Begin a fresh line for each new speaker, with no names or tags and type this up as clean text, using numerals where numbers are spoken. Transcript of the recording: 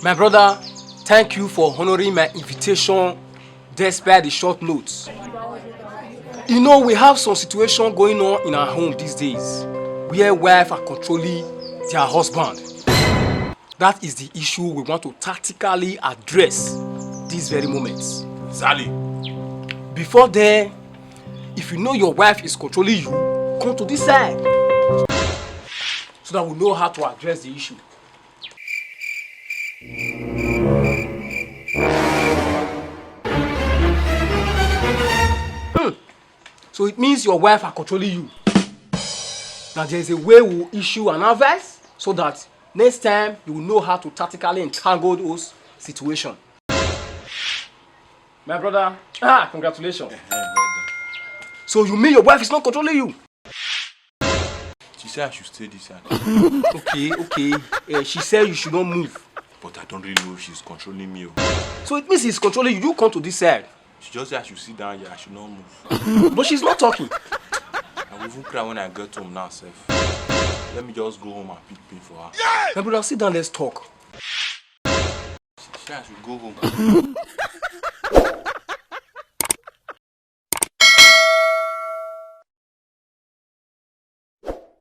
My brother, thank you for honoring my invitation despite the short notes. You know, we have some situation going on in our home these days where wives are controlling their husband. That is the issue we want to tactically address these very moments.
Sally.
Before then, if you know your wife is controlling you, come to this side so that we know how to address the issue. So it means your wife are controlling you. Now there is a way we will issue an advice so that next time you will know how to tactically entangle those situations. My brother, congratulations. So you mean your wife is not controlling you?
She said I should stay this side.
Okay. She said you should not move.
But I don't really know if she's controlling me.
So it means she's controlling you. You come to this side.
She just said I should sit down here. I should not move.
But she's not talking.
I will even cry when I get home now, sef. Let me just go home and pick pin for her.
My brother, sit down, let's talk.
She said I should go home.